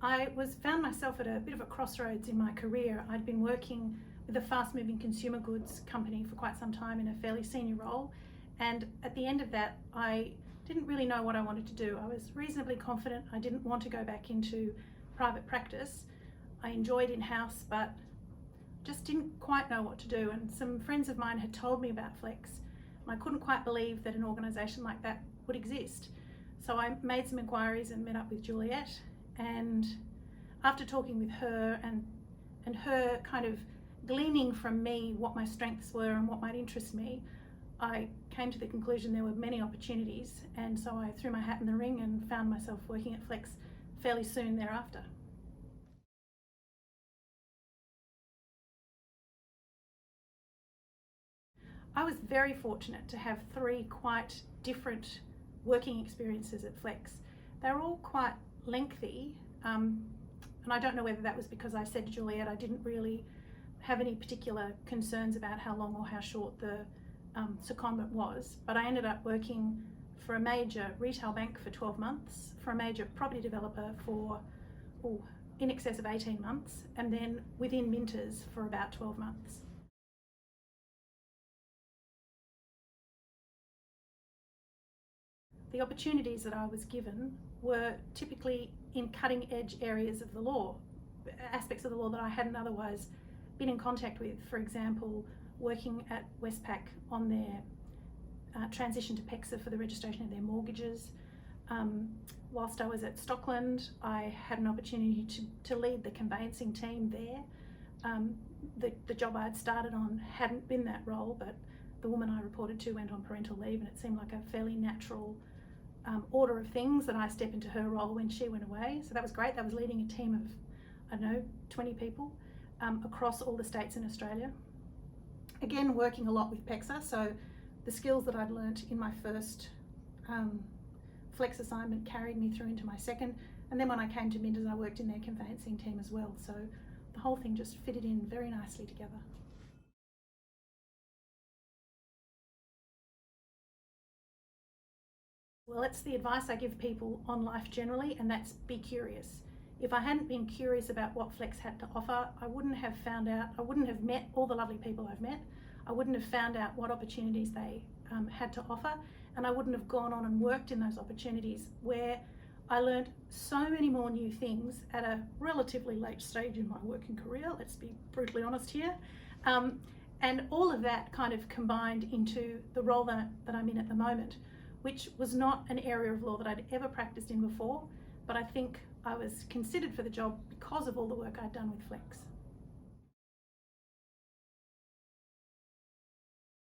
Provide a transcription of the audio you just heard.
I found myself at a bit of a crossroads in my career. I'd been working with a fast-moving consumer goods company for quite some time in a fairly senior role, and at the end of that I didn't really know what I wanted to do. I was reasonably confident I didn't want to go back into private practice. I enjoyed in-house but just didn't quite know what to do, and some friends of mine had told me about Flex and I couldn't quite believe that an organisation like that would exist. So I made some inquiries and met up with Juliet, and after talking with her and her kind of gleaning from me what my strengths were and what might interest me, I came to the conclusion there were many opportunities, and so I threw my hat in the ring and found myself working at Flex fairly soon thereafter. I was very fortunate to have 3 quite different working experiences at Flex. They were all quite lengthy, and I don't know whether that was because I said to Juliet I didn't really have any particular concerns about how long or how short the secondment was, but I ended up working for a major retail bank for 12 months, for a major property developer for in excess of 18 months, and then within Minters for about 12 months. The opportunities that I was given were typically in cutting edge areas of the law, aspects of the law that I hadn't otherwise been in contact with. For example, working at Westpac on their transition to PEXA for the registration of their mortgages. Whilst I was at Sutherland, I had an opportunity to lead the conveyancing team there. The job I had started on hadn't been that role, but the woman I reported to went on parental leave, and it seemed like a fairly natural order of things that I step into her role when she went away. So that was great. That was leading a team of, I don't know, 20 people across all the states in Australia. Again, working a lot with PEXA, so the skills that I'd learnt in my first Flex assignment carried me through into my second, and then when I came to Minters I worked in their conveyancing team as well, so the whole thing just fitted in very nicely together. Well, it's the advice I give people on life generally, and that's be curious. If I hadn't been curious about what Flex had to offer, I wouldn't have found out, I wouldn't have met all the lovely people I've met, I wouldn't have found out what opportunities they had to offer, and I wouldn't have gone on and worked in those opportunities where I learned so many more new things at a relatively late stage in my working career, let's be brutally honest here. And all of that kind of combined into the role that I'm in at the moment, which was not an area of law that I'd ever practiced in before, but I think I was considered for the job because of all the work I'd done with Flex.